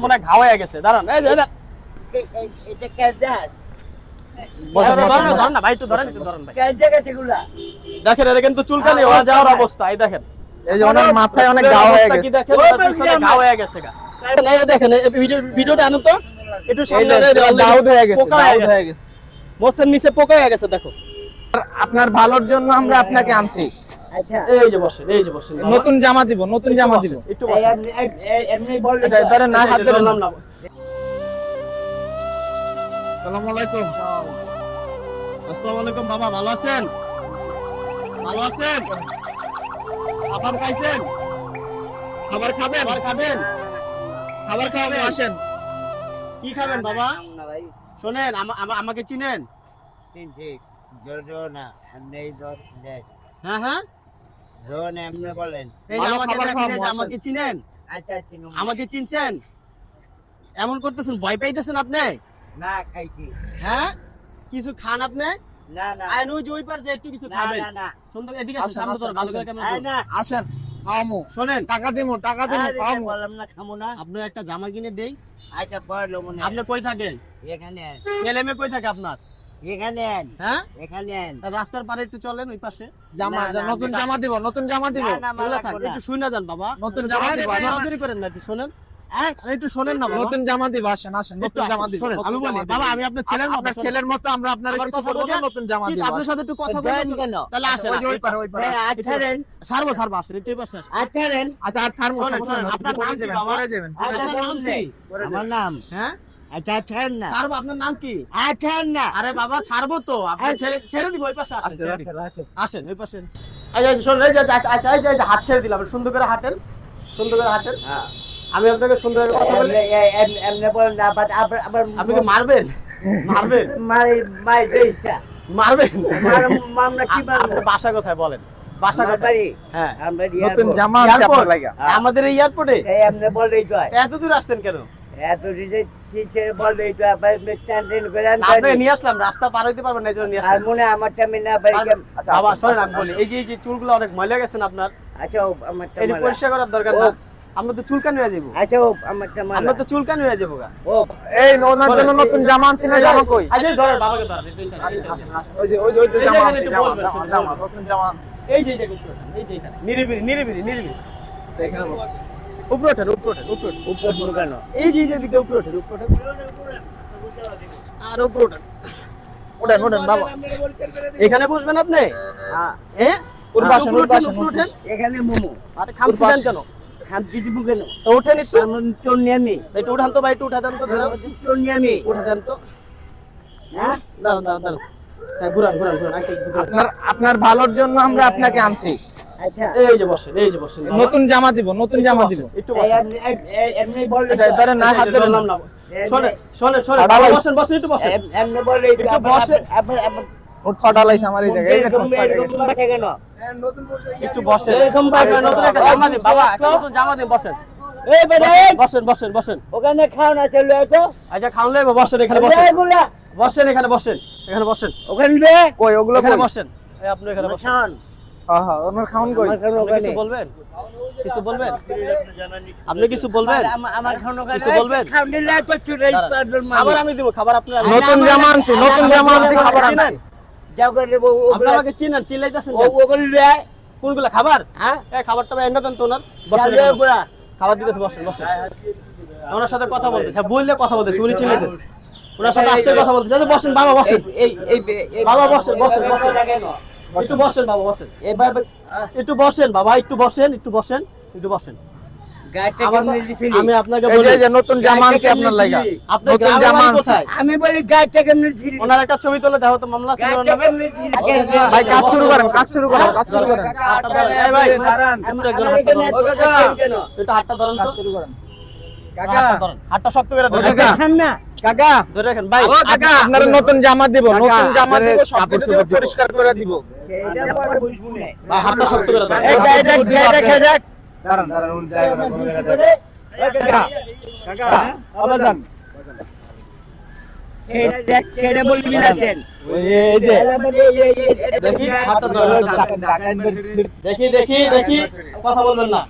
মনে হয় ঘা হয়ে গেছে, দাঁড়ান। এই যে এটা কাজাস ধরেন না ভাই, একটু ধরেন, একটু ধরেন ভাই। কাজ জায়গা সেগুলা দেখেন এটা কিন্তু চুলকানি হওয়া যাওয়ার অবস্থা। এই দেখেন, এই যে ওনার মাথায় অনেক ঘা হয়ে গেছে। কি দেখেন, ওর পিছনে ঘা হয়ে গেছে গা। এই দেখেন, এই ভিডিওটা আনুন তো একটু সামনে। দাউদ হয়ে গেছে, পোকা দাউদ হয়ে গেছে। মোসের নিচে পোকা হয়ে গেছে, দেখো। আপনার ভালোর জন্য আমরা আপনাকে আনছি। আচ্ছা এই যে বসেন, এই যে বসেন। নতুন জামা দিব, নতুন জামা দিব। একটু বসেন। এমনি বল আচ্ছা এবারে না হাত ধরে নাম নাম। আসসালামু আলাইকুম। আসসালামু আলাইকুম বাবা, ভালো আছেন? ভালো আছেন? খাবার খাইছেন? খাবার খাবেন? খাবার খাবেন? খাবার খাবেন? আসেন। কি খাবেন বাবা? না ভাই শুনেন, আমাকে চিনেন? চিনছি জোর জোর না এমনি জোর দেখ হ্যাঁ হ্যাঁ, জোর না এমনি বলেন এই যে আমাকে দেখেন, এই যে আমাকে চিনেন? আচ্ছা চিনো আমাকে চিনছেন? এমন করতেছেন, ভয় পাইতেছেন আপনি? না খাইছি হ্যাঁ, কিছু খান আপনি? না না আইন ওই যে ওই পার যে একটু কিছু না খাবেন। না না সুন্দর এদিকে আসেন, সামনে ধরো, ভালো করে ক্যামেরা আয় ধরো। না আসেন, খাওয়ামু। শোনেন, টাকা দিমু, টাকা দিমু, আরে খাওয়ামু। বললাম না খামো না আপনার একটা জামা কিনে দেই। আচ্ছা পড়লো মনে আপনি কই থাকেন? এখানে আন, ছেলে মেয়ে কই থাকে আপনার? এখানে আন, হ্যাঁ, এখানে আন। তা রাস্তার পারে একটু চলেন ওই পাশে। জামা, না, না, নতুন জামা দিব, নতুন জামা দিব। না, না, এগুলা থাক, লাগবো না। একটু শুনে যান বাবা। নতুন জামা দিব, আরে, দৌড়াদৌড়ি করেন না, একটু শোনেন। আয়, আরে একটু শোনেন না বাবা। নতুন জামা দিব। আসেন, আসেন, একটু নতুন জামা আসেন, দিব। শোনেন, নতুন আমি বলি জামা দিব। বাবা, আমি আপনার ছেলের মতো। আপনার ছেলের মতো আমরা আপনার আমার কিছু কথা করবো না, বোঝেন? নতুন জামা ঠিক, দিব। আপনার সাথে একটু কথা দেন বলবো। কেন? তাহলে আসেন, ওই যে ওই পারে, ওই পারে। ভাই, আঠারেন, ছাড়বো ছাড়বো, আসেন একটু এই পাশে আসেন। আঠারেন। আচ্ছা আর থারমো, শোনেন, সমস্যা শোনেন, নাই। আপনার নাম কি বাবা? পরে যাবেন। আচ্ছা, আপনার নাম কি? আমার নাম হ্যাঁ, আচ্ছা আঠারেন না ছাড়বো। আপনার নাম কি? আঠারেন না আরে বাবা, ছাড়বো তো, আপনি ছেড়ে দিব ওই পাশে। আসেন, আচ্ছা, ছেড়ে দিব। আচ্ছা। আসেন ওই পাশে। আচ্ছা শোনেন, এই যে আচ্ছা আচ্ছা, এই যে হাত ছেড়ে দিলাম, সুন্দর করে হাঁটেন, সুন্দর করে হাঁটেন। হ্যাঁ আমি আপনাকে সুন্দর করে কথা বলি। এমনি বলেন না আবার আবার আবার আপনি কি মারবেন? মারবেন? মারি মারি দেইছা মারবেন? মামলা কি আপনার মারবো বাসা কোথায় বলেন? বাসা আমার কোথায়? বাড়ি হ্যাঁ, আমরা নতুন জামা আছে এয়ারপোর্ট? আপনার লাগা। আমাদের এই এয়ারপোর্টে এমনি বলেই তো হয়। এত দূর আসতেন কেন? এত রিজেক্ট শিশে বলেই তো আবার স্ট্যান্ড করে আপনি নিয়ে আসলাম, রাস্তা পার হইতে পারবেন না, এই জন্য নিয়ে আর আসলাম। মনে আমার টাইমে না বাড়ি আচ্ছা, বাবা আসেন, শোনেন, আসেন, আমি বলি, আসেন। এই যে চুলগুলো অনেক ময়লা গেছেন আপনার, আচ্ছা ও আমার এটি টাইমে পরিষ্কার করার দরকার না। আমরা তো চুলকানি হয়ে যাবো, আচ্ছা ও আমার টাইমে আমরা তো চুলকানি হয়ে যাবো গা। ও এই ওনার জন্য নতুন জামা আনছি না, জামা কই? আচ্ছা ধরেন, বাবাকে ধরেন, এই যে আসেন, আসেন, আসেন। ওই যে এই জামা যেখানে আনছি, একটু জামা, বসবেন, জামা, শুধু জামা, বসবেন। নতুন জামা। এই যে এখানে, এই যে এখানে, নিরিবিলি নিরিবিলি নিরিবিলি। আচ্ছা, এখানে বসুন। উপরে ওঠেন, উপরে ওঠেন, উপরে ওঠেন। উপর ঢুকানো এই যে দিকে উপরে ওঠেন, উপরে ওঠেন, আর উপরে ওঠেন। ওঠেন, ওঠেন বাবা। এখানে বসবেন আপনি? হ্যাঁ হ্যাঁ, ওর বাসন, ওর বাসন, উপরে ওঠেন। এখানে মোমো আরে খামছিলেন কেন? খামচি দিব কেন তো ওঠেন একটু। চোর নিয়ে আমি একটু উঠান তো ভাই, একটু উঠা দেন তো, ধরে চোর নিয়ে আমি উঠা দেন তো। হ্যাঁ দাঁড়ান দাঁড়ান দাঁড়ান, হ্যাঁ ঘুরান ঘুরান ঘুরান, আচ্ছা, একটু ঘুরান। আপনার ভালোর জন্য আমরা আপনাকে আনছি। আচ্ছা এই যে বসেন, এই যে বসেন। নতুন জামা দিব, নতুন জামা দিব। একটু বসেন। এমনি বললে আচ্ছা এবারে না হাত ধরে নাম নাম। শোনেন শোনেন শোনেন, বাবা বসেন বসেন, একটু বসেন। এমনি বললে একটু বসেন। ওঠ ফাটালাইছে আমার এই জায়গায়। এই যে ঠোঁট ফাটাই গেছে। এরকম বাসা কেন একটু বসেন। এরকম আপনার নতুন একটা জামা দিন বাবা, একটা নতুন জামা দিন, বসেন। এই বেটা বসেন বসেন বসেন। ওখানে খাও না চলে তো আচ্ছা খাওন লইব, বসেন এখানে বসেন। এগুলা বসেন এখানে বসেন, এখানে বসেন, ওখানে রে কই ওগুলো এখানে কই? বসেন। এই আপনি এখানে বসেন। খান হ্যাঁ হ্যাঁ, ওনার খাউন কই? আমার খানো আপনি কিছু ওখানে বলবেন? কিছু বলবেন? আপনি কিছু বলবেন? আমার খানো ওখানে কিছু বলবেন? খাওন দিলে তো চুরে খাবার আমি দিব, খাবার আপনার আমি- নতুন জামা আনছি, নতুন জামা আনছি, খাবার আনছি। চিনেন? যাও করে আপনি আমাকে চিনেন, চিল্লাইতেছেন কেন? ওগুলো রে কোনগুলা খাবার? হ্যাঁ এই খাবারটা ভাই এনে দেন তো ওনার। বসেন চালু এখানে। ওগুলা খাবার দিতেছে, বসেন বসেন। ওনার সাথে কথা বলতেছে, হ্যাঁ বললে কথা বলতেছে, উনি চিল্লাইতেছে। ওনার সাথে আস্তে কথা বলতেছে। আচ্ছা বসেন বাবা, বসেন। বাবা বসেন বসেন বসেন। একটু বসেন বাবা, বসেন। এবার একটু বসেন বাবা, একটু বসেন, একটু বসেন, একটু বসেন। গাড়িটা আমার কেমনে দিছিলি আমি আপনাকে এই বলি, যে নতুন জামা আনছি আপনার লাগা। আপনার নতুন গ্রামের জামা বাড়ি আনছি। কোথায়? আমি বলি গাড়িটা কেমনে দিছিলি ওনার একটা ছবি তুলে দাও তো, মামলা ছিল ওর গাড়িটা নামে। কেমনে দিছিলি ভাই কাজ শুরু করেন, কাজ শুরু করেন, কাজ শুরু করেন। হাতটা ধরেন। এই ভাই, একটু একজন হাতটা ধরেন। একটু হাতটা ধরেন তো। শুরু করেন। হাতটা ধরেন, হাতটা শক্ত করে ধরে কাকা। রাখেন। না কাকা, ধরে রাখেন ভাই। আপনারা নতুন জামা দিব, নতুন জামা দিব, সব কাপড় কিছু চোপড় দিব। পরিষ্কার করে দিব। এটা পরে বুঝবো না ভাই হাতটা শক্ত করে ধরেন। এই দেখে দেখ দাঁড়ান, দাঁড়ান, উনি জায়গা না, কোনো জায়গা করে কাকা, আবার যান। সেটা দেখ সেটা বলবি না কেন এই যে দেখি হাতটা ধরেন, হাতটা ধরেন। দেখি দেখি দেখি, কথা বলবেন না।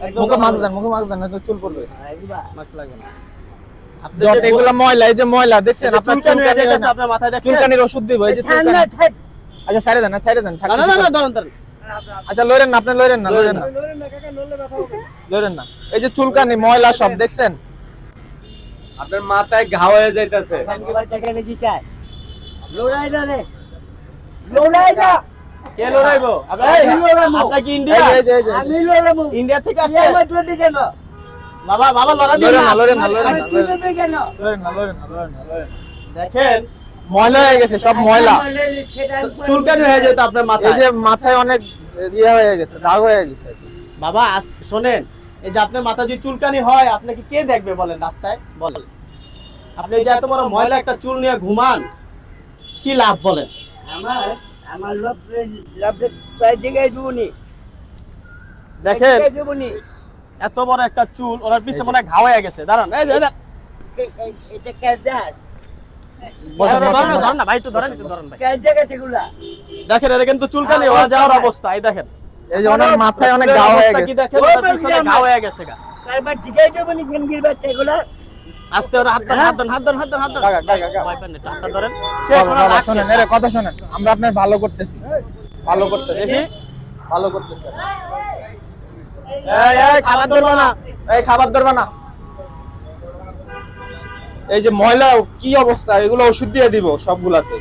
একদম মুখে মাছ দেন, মুখে মাছ দেন, নয়তো চুল পড়বে। মাছ লাগবে না। আপনি যত যে এগুলো ময়লা, এই যে ময়লা দেখছেন, আপনার আপনার চুলকানি হয়ে চুলকানি যাচ্ছে আপনার মাথায় দেখছেন? চুলকানির ওষুধ দিব, এই যে চুলকানি। আচ্ছা ছাইড়ে দেন, ছাইড়ে দেন, না না না ধরেন ধরেন। আচ্ছা লইরেন না, আপনি লইরেন না, লইরেন না, লইরেন না। এই যে চুলকানি ময়লা সব দেখছেন, আপনার মাথায় ঘা হয়ে যাইতেছে। কে লড়াইবো? আপনার কি ইন্ডিয়া? এই যে এই যে ইন্ডিয়া থেকে আসছে? বাবা বাবা লড়াই দিন লইরেন না। না, লইরেন না, লইরেন না, লইরেন না, লইরেন না, লইরেন না, লইরেন না। দেখেন ময়লা হয়ে গেছে, সব ময়লা। চুলকানি হয়ে যেত আপনার এই মাথায়। যে মাথায় অনেক ইয়ে হয়ে গেছে, দাগ হয়ে গেছে। বাবা শোনেন, এই যে আপনার মাথা যে চুলকানি হয় আপনাকে কে দেখবে বলেন রাস্তায়? বলেন আপনি এই যে এত বড় ময়লা একটা চুল নিয়ে ঘুমান, কি লাভ বলেন? দেখেন এত বড় একটা চুল, ওনার পিছে মনে হয় ঘা হয়ে গেছে। দাঁড়ান, এই যে ধরেন না ভাই, একটু ধরেন, একটু ধরেন ভাই। দেখেন এটা কিন্তু চুলকানি হয়ে যাওয়ার অবস্থা। এই দেখেন এই যে ওনার মাথায় অনেক ঘা হয়ে অবস্থা কি গেছে। দেখেন, ওনার পিছনে ঘা হয়ে গেছে গা। আস্তে ওরা হাত ধরেন, হাত ধরেন, হাত ধরেন, হাত ধরেন, হাত ধরেন। কাকা, কাকা, কাকা। ভয় পান না, একটু হাতটা ধরেন। শেষ, বাবা, ওনার বাবা, রাগ শোনেন, শেষ। এরে কথা শোনেন, আমরা আপনার ভালো করতেছি, ভালো করতেছি, দেখি। ভালো করতেছি। এই খাবার ধরবা না, এই খাবার ধরবা না। এই যে ময়লা কি অবস্থা, এগুলো ওষুধ দিয়ে দিব সবগুলাতে।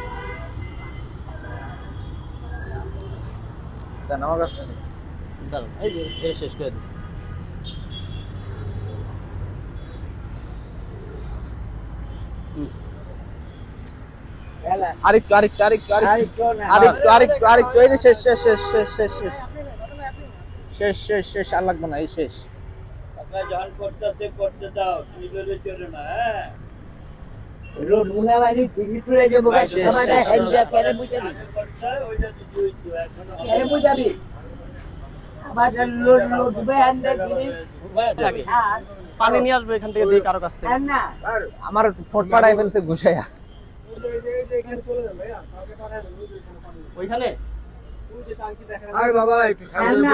দেন আমার কাছে নেই। দাঁড়ান, এই যে এই শেষ করে দিন। আরেকটু আরেকটু আরেকটু আরেকটু আরেকটু আরেকটু আরেকটু, এই যে শেষ শেষ শেষ শেষ শেষ শেষ শেষ শেষ শেষ, আর লাগবে না, এই শেষ। লাগে। পানি নিয়ে আসবে এখান থেকে, দিয়ে কারো কাছ থেকে। আমার ঠোঁট ফাটাই ফেলছে ঘুষাইয়া। ওইখানে আরে বাবা একটু সামনে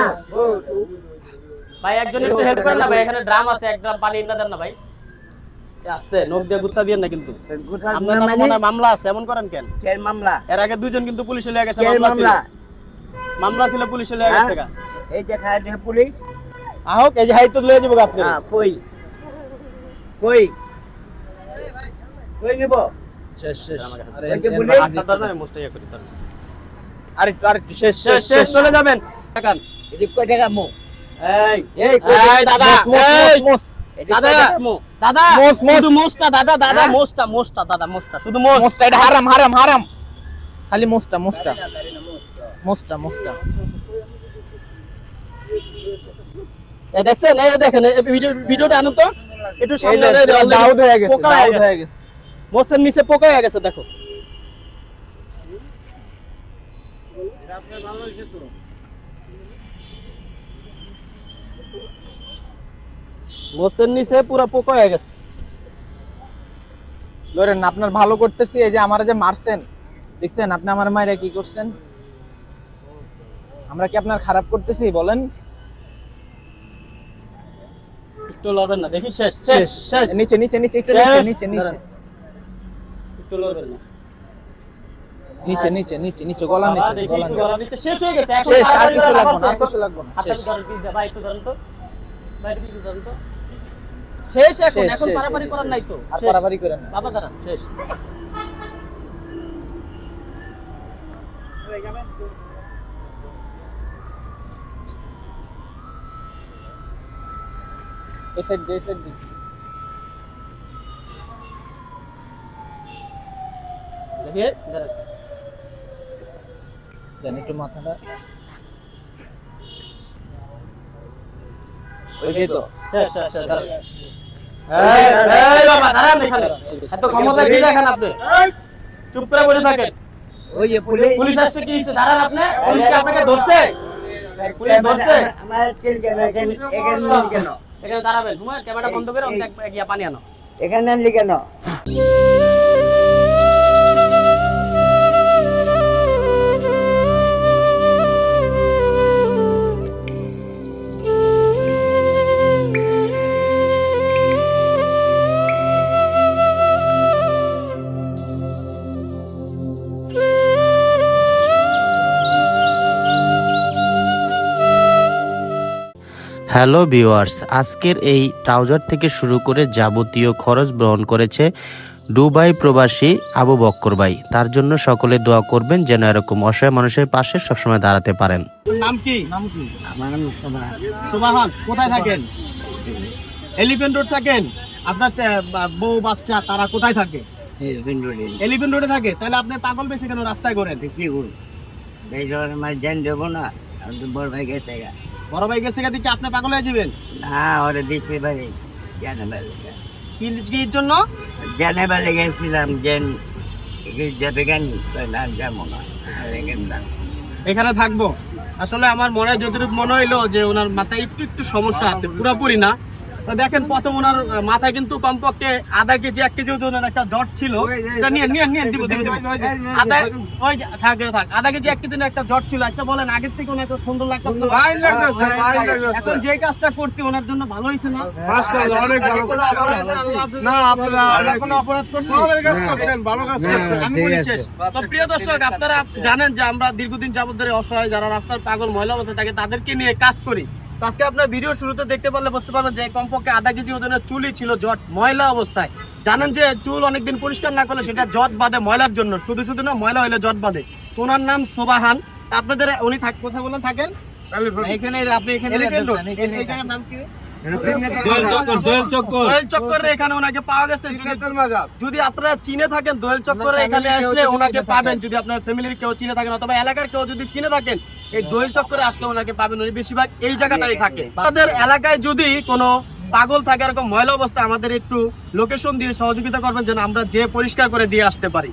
ভাই একজন একটু হেল্প করেন না ভাই, এখানে ড্রাম আছে, এক ড্রাম পানি এনে দেন না ভাই। আস্তে, নখ দিয়ে গুত্তা দিয়েন না কিন্তু। আপনার নামে মনে হয় মামলা আছে, এমন করেন কেন? মামলা এর আগে দুজন কিন্তু পুলিশে লিয়ে গেছে, কে মামলা ছিল। মামলা? মামলা ছিল, পুলিশে লিয়ে গেছে গা। এই যে খায় পুলিশ আহক, এই যে হাইট তো লয়ে যাবো গা আপনি। কই কই কই নিব শেষ শেষ। ওই যে পুলিশ। আচ্ছা, ধরেন, আমি মোস্ট ইয়ে করি, ধরেন। আরেকটু আরেকটু, শেষ শেষ, শেষ শেষ, চলে যাবেন। দেখান। এদিক কই টাকা মো এই এই দাদা, এই, দাদা, দাদা, মোস, মোস। শুধু মোস্টটা দাদা, দাদা, হ্যাঁ? মোস্টটা, মোস্টটা দাদা, মোস্টটা, শুধু মোস্ট। মোস্তা, এটা হারাম হারাম হারাম, খালি মোস্তা মোস্তা মোস্তা মোস্তা। এই দেখছেন, এই দেখেন, এই ভিডিওটা আনুন তো একটু এই সামনে। যে দাউদ হয়ে গেছে, পোকা হয়ে দাউদ হয়ে গেছে, গেছে। মোস্টের নিচে পোকা হয়ে গেছে, দেখো। মোস্টের নিচে পুরো পোকা হয়ে গেছে। লরেন, আপনার ভালো করতেছি। এই যে আমার যে মারছেন, দেখছেন আপনি আমার মায়েরা কি করছেন? আমরা কি আপনার খারাপ করতেছি বলেন? একটু লড়বেন না, দেখি। শেষ, শেষ, শেষ। নিচে নিচে নিচে, একটু শেষ। নিচে নিচে নিচে দাঁড়ান। একটু লড়বেন না। নিচে নিচে নিচে নিচে, গলা বাবা, নিচে, দেখি, গলা একটু নিচে। গলা নিচে। শেষ হয়ে গেছে, এখন শেষ, আর তাড়াতাড়ি কিছু লাভ লাগবে না, আছে। আর কিছু লাগবে না, হাতটা শেষ। ধরেন, please, ভাই, একটু ধরেন তো। ভাই, একটু ধরেন তো। শেষ এখন, শেষ, এখন শেষ, পারাপারি শেষ, করার নাই তো। আর শেষ। পারাপারি করেন না। বাবা দাঁড়ান, শেষ। এই সাইড দিয়ে, এই সাইড দিয়ে। দেখি, দাঁড়ান। দেন একটু মাথাটা। ওই যে তো শেষ, শেষ, শেষ, দাঁড়ান। এই বাবা, দাঁড়ান এখানে। এত ক্ষমতা কি দেখেন আপনি? চুপ করে বসে থাকেন। ওই যে পুলিশ পুলিশ আসছে, কি হয়েছে? দাঁড়ান আপনি। পুলিশ কি আপনাকে ধরছে? পুলিশ ধরছে? আমার তেল কেন এখানে এখানে কেন এখানে দাঁড়াবেন। হুমায়ুন, ক্যামেরা বন্ধ করে অন্য এক গিয়া পানি আনো। এখানে আনলি কেন? হ্যালো ভিউয়ার্স, আজকের এই ট্রাউজার থেকে শুরু করে যাবতীয় খরচ বহন করেছে দুবাই প্রবাসী আবু বক্কর ভাই। তার জন্য সকলে দোয়া করবেন যেন এরকম অসহায় মানুষের পাশে সবসময় দাঁড়াতে পারেন। নাম কি? আমার নাম সোমা। সুবাহান, কোথায় থাকেন? এলিফ্যান্ট রোড থাকেন? আপনার বউ বাচ্চা তারা কোথায় থাকে? এই বিন্দুরি এলিফ্যান্ট রোডে থাকে। তাহলে আপনি পাগল বেশি কেন রাস্তায় করেন? কি করব? এই ধর আমার জান দেবো না, আমি তো বড় ভাই গেছে গা। বড় ভাই গেছে দিকে আপনি পাগল হয়ে যাবেন। না ওরে দিছে বাড়ি জানে বাড়ি কির জন্য? জানে বাড়ি গেছিলাম জেন যাবে কেন না যাবো না এখানে থাকবো। আসলে আমার মনে যতটুকু মনে হইলো যে ওনার মাথায় একটু একটু সমস্যা আছে, পুরোপুরি না। তো দেখেন প্রথম ওনার মাথায় কিন্তু কমপক্ষে আধা কেজি 1 কেজি ওজনের একটা জট ছিল। এটা নিয়ে দিব আধা কেজি 1 কেজি একটা জট ছিল। আচ্ছা বলেন, আগের থেকে ওনার সুন্দর লাগতেছে? এখন যে কাজটা করছি ওনার জন্য ভালো হয়েছে না? কোনো অপরাধ করছি? আমি বলি শেষ। তো প্রিয় দর্শক, আপনারা জানেন যে আমরা দীর্ঘদিন যাবত ধরে অসহায় যারা রাস্তার পাগল মহিলা অবস্থায় থাকে তাদেরকে নিয়ে কাজ করি। তো আজকে আপনার ভিডিও শুরুতে দেখতে পারলে বুঝতে পারবেন যে কমপক্ষে আধা কেজি ওজনের চুলই ছিল জট ময়লা অবস্থায়। জানেন যে চুল অনেকদিন পরিষ্কার না করলে সেটা জট বাঁধে ময়লার জন্য, শুধু শুধু না ময়লা হইলে জট বাঁধে। ওনার নাম সোবাহান। আপনাদের উনি কোথায় বলেন থাকেন? এখানে আপনি এখানে এই জায়গার নাম কি? দোয়েল চক্করে এখানে ওনাকে পাওয়া গেছে। যদি আপনারা চিনে থাকেন দোয়েল চক্করে এখানে আসলে ওনাকে পাবেন। যদি আপনার ফ্যামিলির কেউ চিনে থাকেন অথবা এলাকার কেউ যদি চিনে থাকেন এই দোয়েল চক্করে আসলে ওনাকে পাবেন। উনি বেশিরভাগ এই জায়গাটাই থাকে। আমাদের এলাকায় যদি কোনো পাগল থাকে এরকম ময়লা অবস্থা, আমাদের একটু লোকেশন দিয়ে সহযোগিতা করবেন যেন আমরা যে পরিষ্কার করে দিয়ে আসতে পারি।